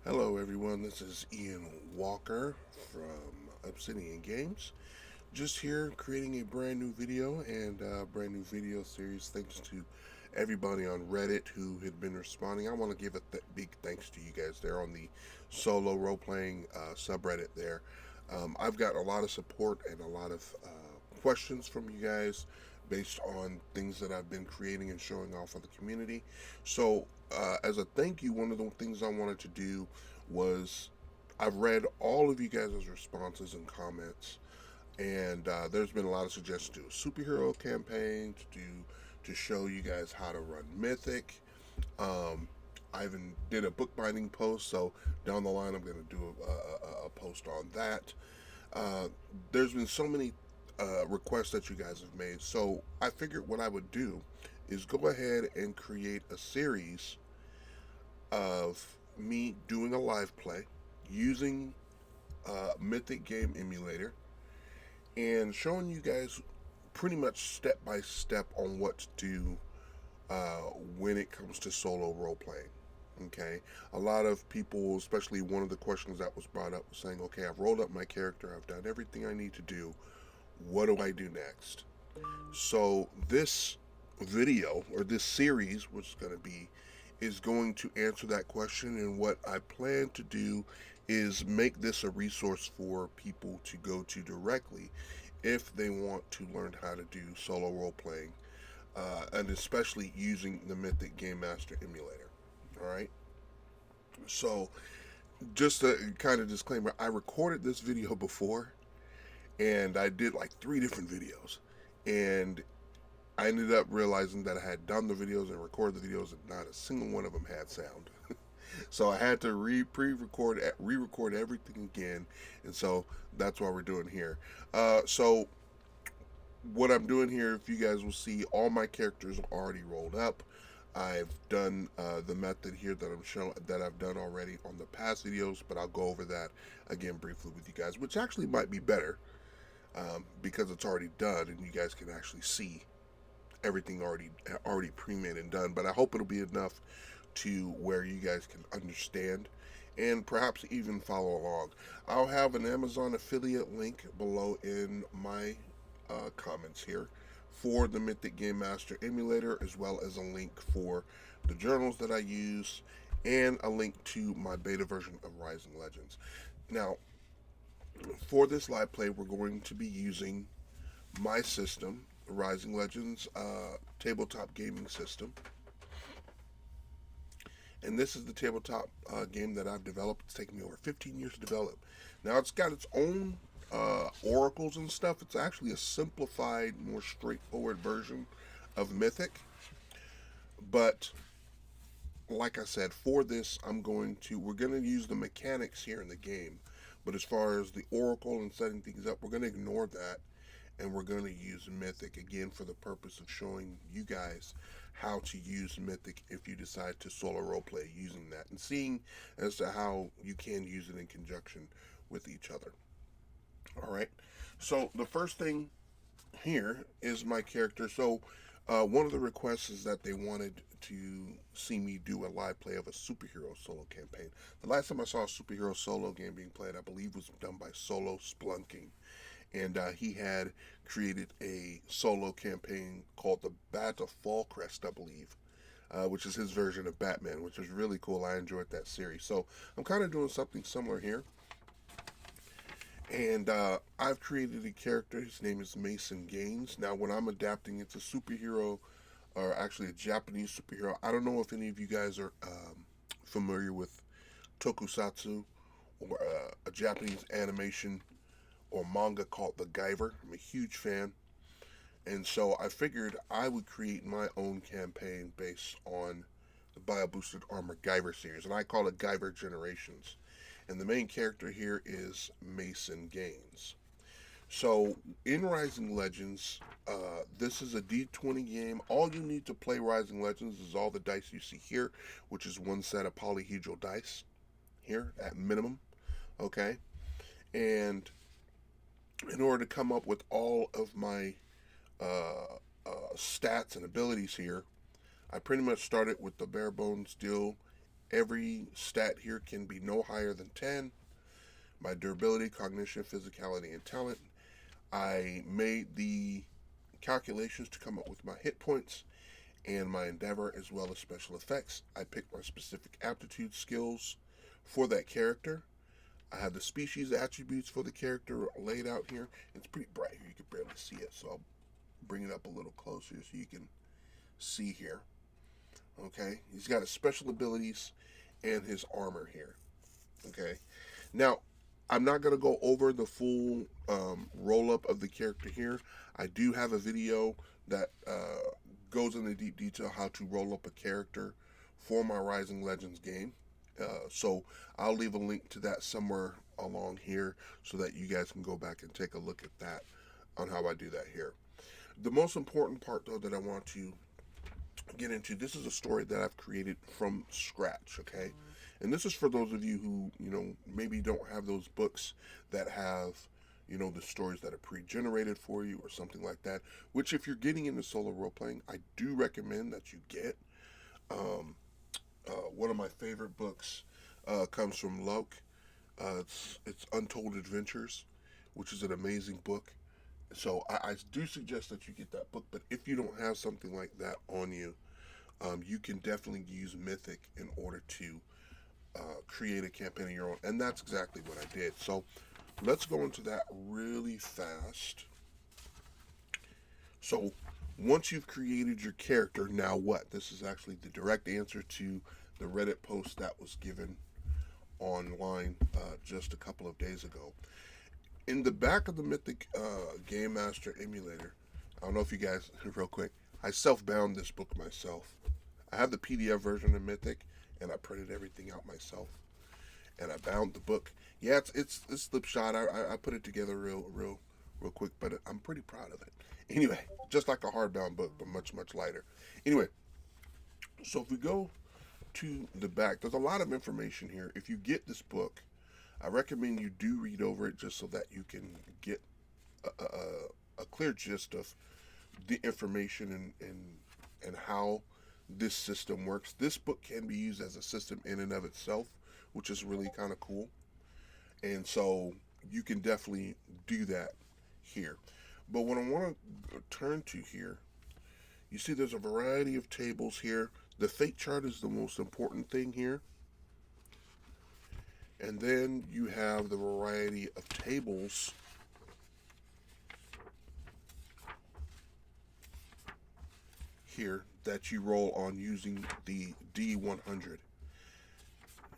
Hello, everyone. This is Ian Walker from Obsidian Games. Just here creating a brand new video and brand new video series. Thanks to everybody on Reddit who had been responding. I want to give a big thanks to you guys there on the solo role playing subreddit there. I've got a lot of support and a lot of questions from you guys based on things that I've been creating and showing off of the community. So, as a thank you, one of the things I wanted to do was I've read all of you guys' responses and comments, and there's been a lot of suggestions to do a superhero campaign, to show you guys how to run Mythic. Um, I even did a bookbinding post, so down the line I'm going to do a post on that. Uh, there's been so many requests that you guys have made, so I figured what I would do is go ahead and create a series of me doing a live play using Mythic Game Emulator and showing you guys pretty much step by step on what to do when it comes to solo role playing. Okay, a lot of people, especially one of the questions that was brought up, was saying, "Okay, I've rolled up my character, I've done everything I need to do. What do I do next?" So this video or this series, which is going to be, is going to answer that question. And what I plan to do is make this a resource for people to go to directly if they want to learn how to do solo role playing, and especially using the Mythic Game Master emulator. All right. So just a kind of disclaimer: I recorded this video before, and I did like three different videos, and I ended up realizing that I had done the videos and recorded the videos, and not a single one of them had sound. So I had to re-record everything again, and so that's what we're doing here. So what I'm doing here, if you guys will see, all my characters are already rolled up. I've done the method here that I've done already on the past videos, but I'll go over that again briefly with you guys, which actually might be better because it's already done and you guys can actually see everything already pre-made and done. But I hope it'll be enough to where you guys can understand and perhaps even follow along. I'll have an Amazon affiliate link below in my comments here for the Mythic Game Master emulator, as well as a link for the journals that I use and a link to my beta version of Rising Legends. Now, for this live play, we're going to be using my system, Rising Legends tabletop gaming system. And this is the tabletop game that I've developed. It's taken me over 15 years to develop. Now, it's got its own oracles and stuff. It's actually a simplified, more straightforward version of Mythic. But like I said, for this, we're going to use the mechanics here in the game. But as far as the oracle and setting things up, we're going to ignore that, and we're going to use Mythic again for the purpose of showing you guys how to use Mythic if you decide to solo roleplay using that, and seeing as to how you can use it in conjunction with each other. All right. So the first thing here is my character. So one of the requests is that they wanted to see me do a live play of a superhero solo campaign. The last time I saw a superhero solo game being played, I believe, was done by Solo Splunking, and he had created a solo campaign called the Bat of Fallcrest, I believe, which is his version of Batman, which was really cool. I enjoyed that series. So I'm kind of doing something similar here. And I've created a character. His name is Mason Gaines. Now, when I'm adapting, it's a superhero, or actually a Japanese superhero. I don't know if any of you guys are familiar with tokusatsu, or a Japanese animation or manga called the GUYVER. I'm a huge fan. And so I figured I would create my own campaign based on the Bio Boosted Armor GUYVER series. And I call it GUYVER Generations. And the main character here is Mason Gaines. So in Rising Legends, this is a D20 game. All you need to play Rising Legends is all the dice you see here, which is one set of polyhedral dice here at minimum. Okay? And in order to come up with all of my stats and abilities here, I pretty much started with the bare bones deal Every stat here can be no higher than 10. My durability, cognition, physicality, and talent. I made the calculations to come up with my hit points and my endeavor, as well as special effects. I picked my specific aptitude skills for that character. I have the species attributes for the character laid out here. It's pretty bright here. You can barely see it, so I'll bring it up a little closer so you can see here. Okay, he's got his special abilities and his armor here. Okay, now I'm not going to go over the full roll up of the character here. I do have a video that goes into deep detail how to roll up a character for my Rising Legends game. So I'll leave a link to that somewhere along here so that you guys can go back and take a look at that on how I do that here. The most important part, though, that I want to get into, this is a story that I've created from scratch, okay? And this is for those of you who, maybe don't have those books that have, the stories that are pre-generated for you or something like that, which if you're getting into solo role-playing, I do recommend that you get. One of my favorite books comes from Loke. It's Untold Adventures, which is an amazing book. So I do suggest that you get that book, but if you don't have something like that on you, you can definitely use Mythic in order to create a campaign of your own, and that's exactly what I did. So let's go into that really fast. So once you've created your character, now what? This is actually the direct answer to the Reddit post that was given online just a couple of days ago. In the back of the Mythic Game Master Emulator, I don't know if you guys, real quick, I self-bound this book myself. I have the PDF version of Mythic, and I printed everything out myself, and I bound the book. Yeah, it's slipshod. I put it together real quick, but I'm pretty proud of it. Anyway, just like a hardbound book, but much lighter. Anyway, so if we go to the back, there's a lot of information here. If you get this book, I recommend you do read over it just so that you can get a clear gist of the information and how this system works. This book can be used as a system in and of itself, which is really kind of cool. And so you can definitely do that here. But what I want to turn to here, you see there's a variety of tables here. The fate chart is the most important thing here. And then you have the variety of tables here that you roll on using the D100.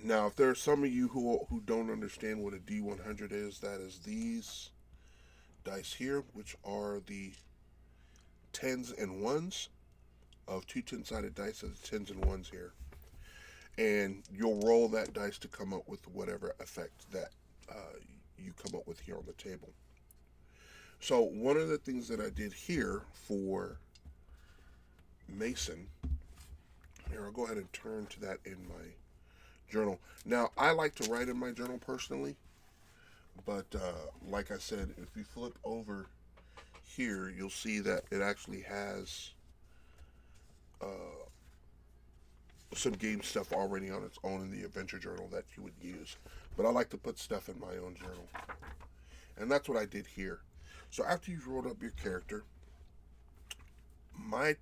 Now, if there are some of you who don't understand what a D100 is, that is these dice here, which are the tens and ones of two 10-sided dice, as tens and ones here. And you'll roll that dice to come up with whatever effect that you come up with here on the table. So one of the things that I did here for Mason, here I'll go ahead and turn to that in my journal. Now I like to write in my journal personally, but like I said, if you flip over here, you'll see that it actually has some game stuff already on its own in the adventure journal that you would use. But I like to put stuff in my own journal. And that's what I did here. So after you've rolled up your character, my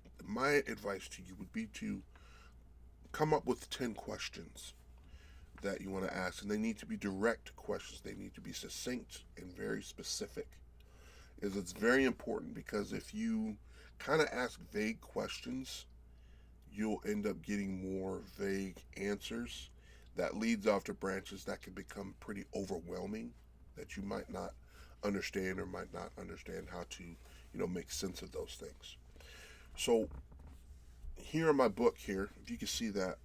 advice to you would be to come up with 10 questions that you want to ask. And they need to be direct questions. They need to be succinct and very specific. It's very important, because if you kind of ask vague questions, you'll end up getting more vague answers that leads off to branches that can become pretty overwhelming, that you might not understand or might not understand how to, make sense of those things. So here in my book here, if you can see that,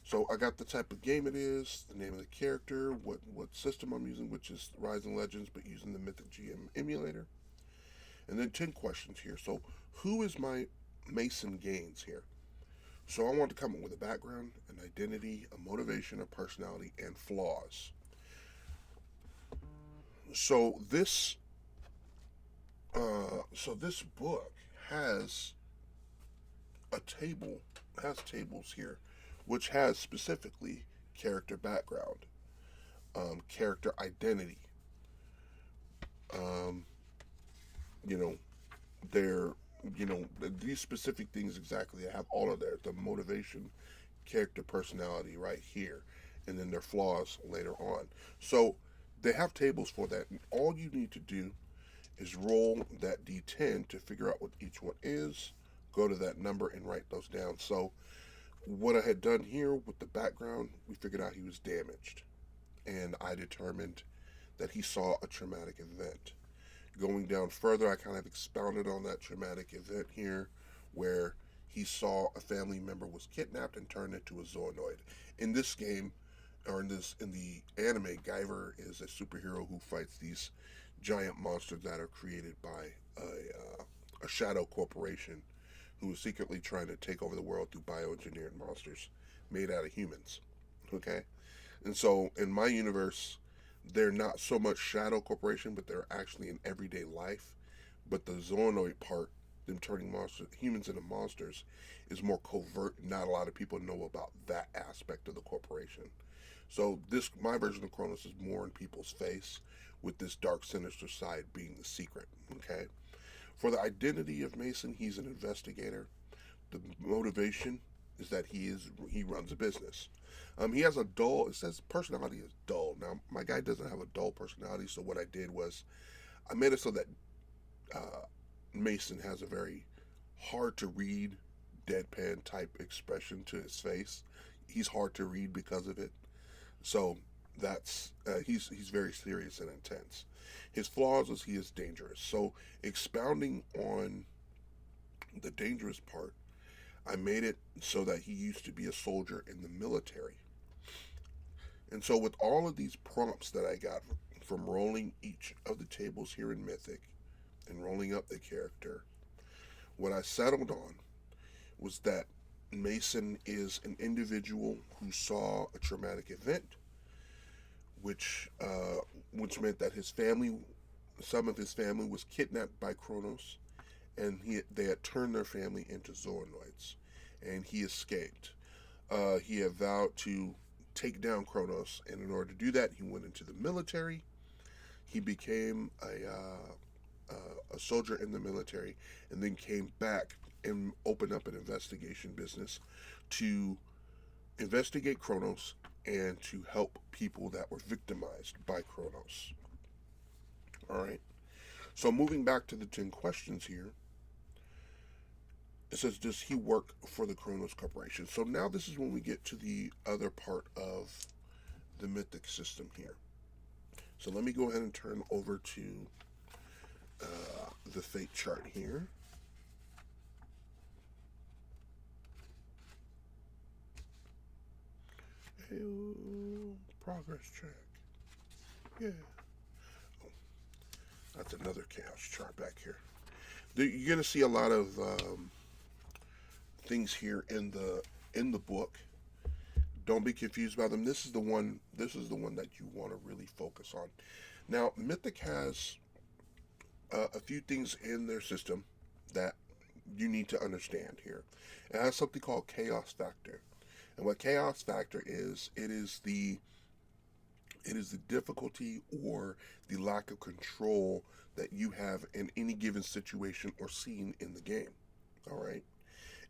so I got the type of game it is, the name of the character, what system I'm using, which is Rising Legends, but using the Mythic GM Emulator. And then 10 questions here. So who is my Mason Gaines here? So I want to come up with a background, an identity, a motivation, a personality, and flaws. So this book has tables here, which has specifically character background, character identity. Um, you know, their, these specific things exactly. I have all of there. The motivation, character personality right here, and then their flaws later on. So they have tables for that. And all you need to do is roll that d10 to figure out what each one is, go to that number and write those down. So what I had done here with the background, we figured out he was damaged, and I determined that he saw a traumatic event. Going down further, I kind of expounded on that traumatic event here, where he saw a family member was kidnapped and turned into a zoonoid. In this game, or in the anime, Guyver is a superhero who fights these giant monsters that are created by a shadow corporation who is secretly trying to take over the world through bioengineered monsters made out of humans. Okay? And so in my universe, they're not so much Shadow Corporation, but they're actually in everyday life. But the zoonoid part, them turning humans into monsters, is more covert. Not a lot of people know about that aspect of the corporation. So my version of Kronos is more in people's face, with this dark, sinister side being the secret. Okay. For the identity of Mason, he's an investigator. The motivation is that he runs a business. He has a dull. It says personality is dull. Now my guy doesn't have a dull personality, so what I did was I made it so that Mason has a very hard to read, deadpan type expression to his face. He's hard to read because of it. So that's he's very serious and intense. His flaws is he is dangerous. So expounding on the dangerous part, I made it so that he used to be a soldier in the military. And so with all of these prompts that I got from rolling each of the tables here in Mythic and rolling up the character, what I settled on was that Mason is an individual who saw a traumatic event, which meant that some of his family was kidnapped by Kronos, and they had turned their family into zoonoids, and he escaped. He had vowed to take down Kronos, and in order to do that, he went into the military. He became a soldier in the military, and then came back and opened up an investigation business to investigate Kronos and to help people that were victimized by Kronos. All right. So moving back to the 10 questions here, it says, does he work for the Kronos Corporation? So now this is when we get to the other part of the Mythic system here. So let me go ahead and turn over to the fate chart here. Progress check. Yeah. Oh, that's another chaos chart back here. You're going to see a lot of things here in the book. Don't be confused by them. This is the one that you want to really focus on. Now, Mythic has a few things in their system that you need to understand here. It has something called chaos factor. And what chaos factor is, it is the difficulty or the lack of control that you have in any given situation or scene in the game. All right?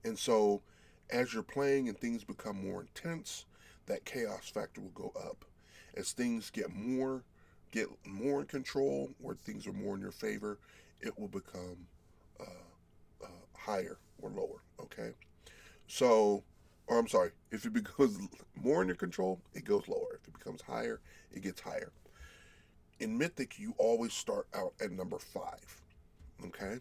And so as you're playing and things become more intense, that chaos factor will go up. As things get more in control, or things are more in your favor, it will become higher or lower. Okay, so, or I'm sorry, if it becomes more in your control, it goes lower. If it becomes higher, it gets higher. In Mythic, you always start out at number 5. Okay,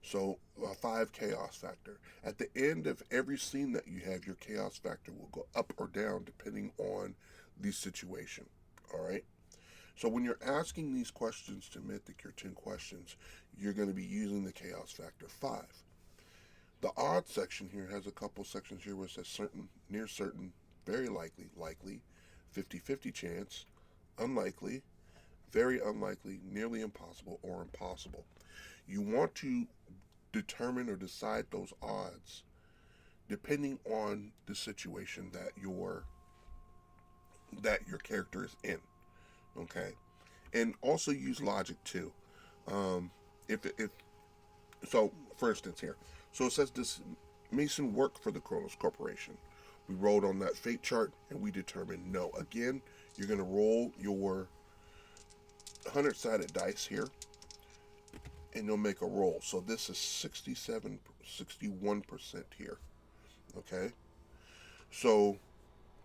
so 5 chaos factor. At the end of every scene that you have, your chaos factor will go up or down depending on the situation. All right. So when you're asking these questions to Mythic, your 10 questions, you're going to be using the chaos factor 5. The odd section here has a couple sections here where it says certain, near certain, very likely, 50-50 chance, unlikely, very unlikely, nearly impossible, or impossible. You want to determine or decide those odds depending on the situation that you're that your character is in. Okay, and also use logic too. If so, for instance, here, so it says, does Mason work for the Kronos Corporation? We rolled on that fate chart and we determined no. Again, you're going to roll your 100-sided dice here and you'll make a roll. So this is 61% here. Okay? So,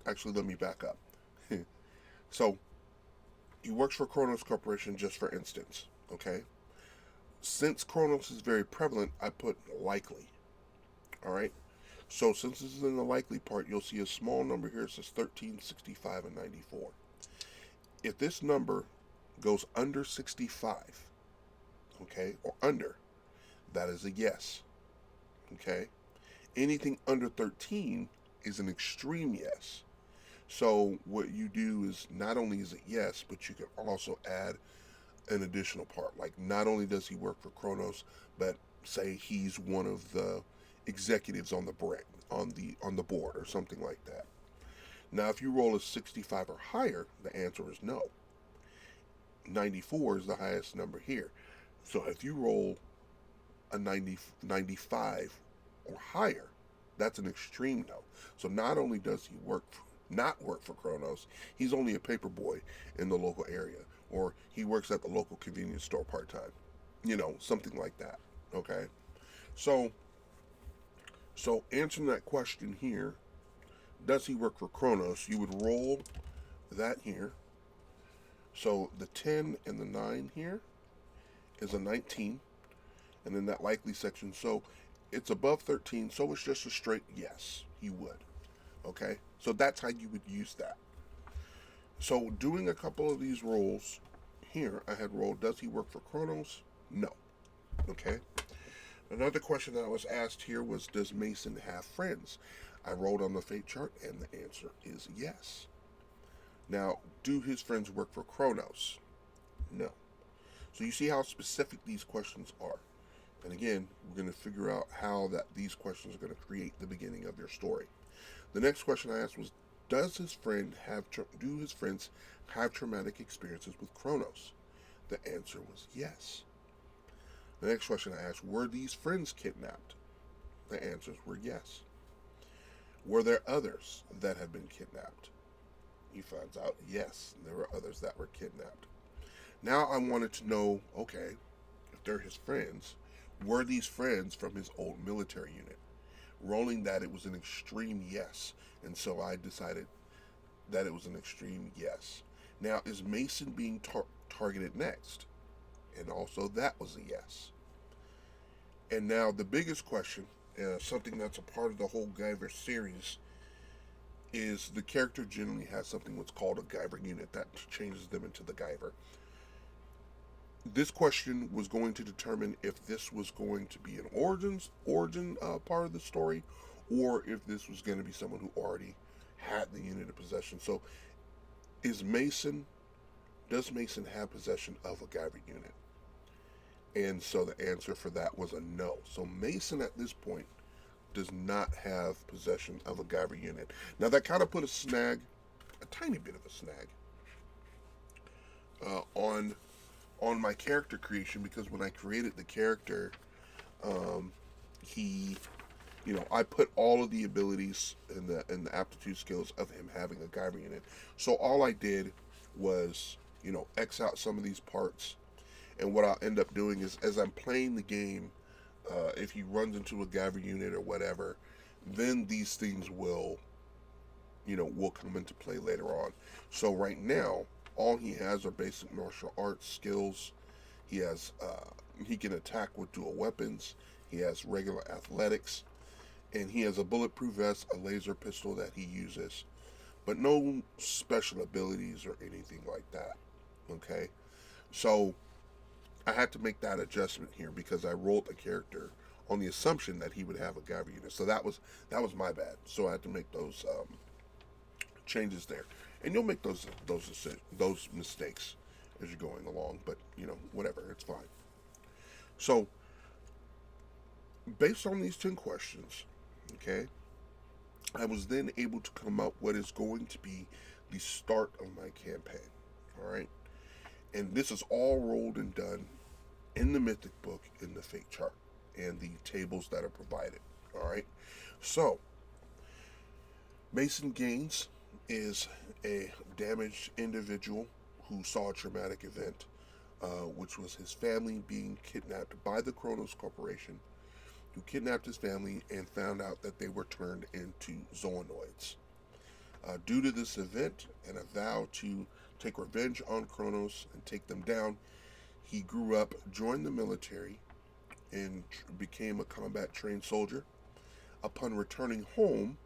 actually, let me back up. So, he works for Kronos Corporation just for instance. Okay? Since Kronos is very prevalent, I put likely. Alright? So, since this is in the likely part, you'll see a small number here. It says 13, 65, and 94. If this number goes under 65, okay, or under, that is a yes. Okay? Anything under 13 is an extreme yes. So what you do is, not only is it yes, but you can also add an additional part. Like, not only does he work for Kronos, but say he's one of the executives on the brand, on the board or something like that. Now, if you roll a 65 or higher, the answer is no. 94 is the highest number here. So if you roll a 95 or higher, that's an extreme no. So not only does he not work for Kronos, he's only a paper boy in the local area, or he works at the local convenience store part-time. Something like that. Okay? So answering that question here, does he work for Kronos, you would roll that here. So the 10 and the 9 here is a 19. And then that likely section, so it's above 13, so it's just a straight yes, he would. Okay? So that's how you would use that. So doing a couple of these rolls here, I had rolled, does he work for Kronos? No. Okay? Another question that I was asked here was, does Mason have friends? I rolled on the fate chart, and the answer is yes. Now, do his friends work for Kronos? No. So you see how specific these questions are. And again, we're going to figure out how these questions are going to create the beginning of your story. The next question I asked was, do his friends have traumatic experiences with Kronos? The answer was yes. The next question I asked, were these friends kidnapped? The answers were yes. Were there others that have been kidnapped? He finds out, yes, there were others that were kidnapped. Now I wanted to know, okay, if they're his friends, were these friends from his old military unit? Rolling that, it was an extreme yes, and so I decided that it was an extreme yes. Now, is Mason being targeted next? And also that was a yes. And now the biggest question, something that's a part of the whole GUYVER series, is the character generally has something what's called a GUYVER unit that changes them into the GUYVER. This question was going to determine if this was going to be an origin part of the story, or if this was going to be someone who already had the unit of possession. So, does Mason have possession of a GUYVER unit? And so the answer for that was a no. So Mason at this point does not have possession of a GUYVER unit. Now that kind of put a tiny bit of a snag, on my character creation, because when I created the character, I put all of the abilities and the aptitude skills of him having a GUYVER unit. So all I did was, X out some of these parts, and what I'll end up doing is, as I'm playing the game, if he runs into a GUYVER unit or whatever, then these things will come into play later on. So right now, all he has are basic martial arts skills. He can attack with dual weapons. He has regular athletics, and he has a bulletproof vest, a laser pistol that he uses, but no special abilities or anything like that. Okay, so I had to make that adjustment here because I rolled the character on the assumption that he would have a GUYVER unit. So that was my bad. So I had to make those changes there, and you'll make those mistakes as you're going along. But whatever, it's fine. So based on these 10 questions, okay, I was then able to come up what is going to be the start of my campaign. All right, and this is all rolled and done in the Mythic book, in the fate chart, and the tables that are provided. All right, so Mason Gaines is a damaged individual who saw a traumatic event, which was his family being kidnapped by the Kronos Corporation, who kidnapped his family and found out that they were turned into zoonoids. Due to this event and a vow to take revenge on Kronos and take them down, he grew up, joined the military, and became a combat trained soldier. Upon returning home,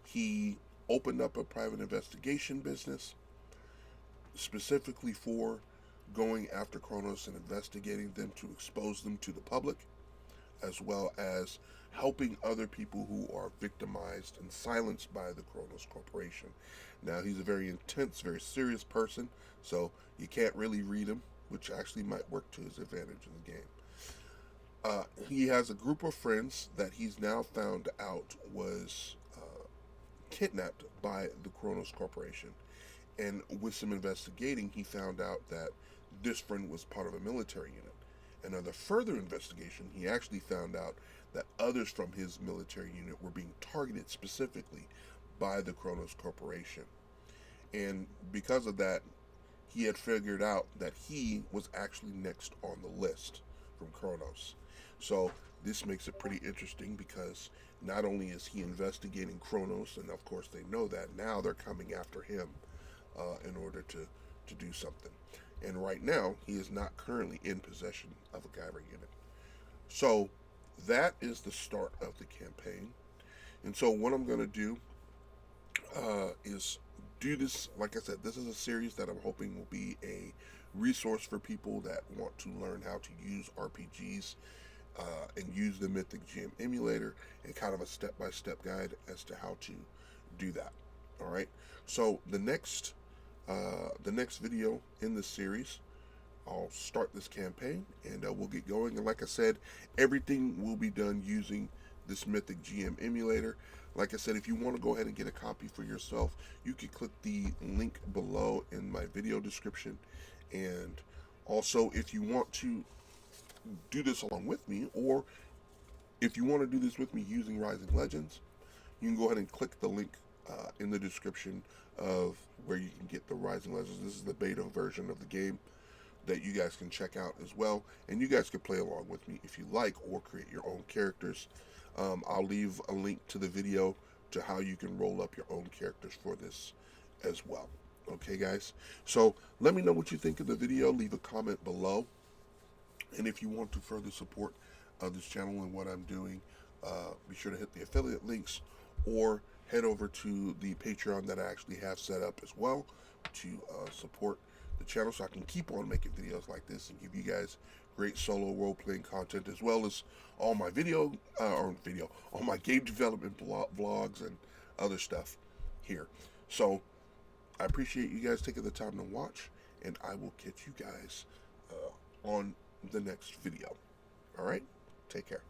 he opened up a private investigation business specifically for going after Kronos and investigating them to expose them to the public, as well as helping other people who are victimized and silenced by the Kronos Corporation. Now, he's a very intense, very serious person, so you can't really read him, which actually might work to his advantage in the game. He has a group of friends that he's now found out was kidnapped by the Kronos Corporation. And with some investigating, he found out that this friend was part of a military unit. And under further investigation, he actually found out that others from his military unit were being targeted specifically by the Kronos Corporation. And because of that, he had figured out that he was actually next on the list from Kronos. So this makes it pretty interesting because not only is he investigating Kronos, and of course they know that, now they're coming after him in order to do something. And right now, he is not currently in possession of a GUYVER unit. So that is the start of the campaign. And so what I'm going to do is do this. Like I said, this is a series that I'm hoping will be a resource for people that want to learn how to use RPGs and use the Mythic GM Emulator, and kind of a step-by-step guide as to how to do that. All right. So the next video in this series, I'll start this campaign and we'll get going. And like I said, everything will be done using this Mythic GM Emulator. Like I said, if you want to go ahead and get a copy for yourself, you can click the link below in my video description. And also, if you want to do this along with me, or if you want to do this with me using Rising Legends, you can go ahead and click the link in the description of where you can get the Rising Legends. This is the beta version of the game that you guys can check out as well, and you guys can play along with me if you like, or create your own characters. I'll leave a link to the video to how you can roll up your own characters for this as well. Okay, guys? So let me know what you think of the video. Leave a comment below. And if you want to further support this channel and what I'm doing, be sure to hit the affiliate links, or head over to the Patreon that I actually have set up as well to support the channel, so I can keep on making videos like this and give you guys great solo role-playing content, as well as all my all my game development vlogs and other stuff here. So I appreciate you guys taking the time to watch, and I will catch you guys on the next video. All right, take care.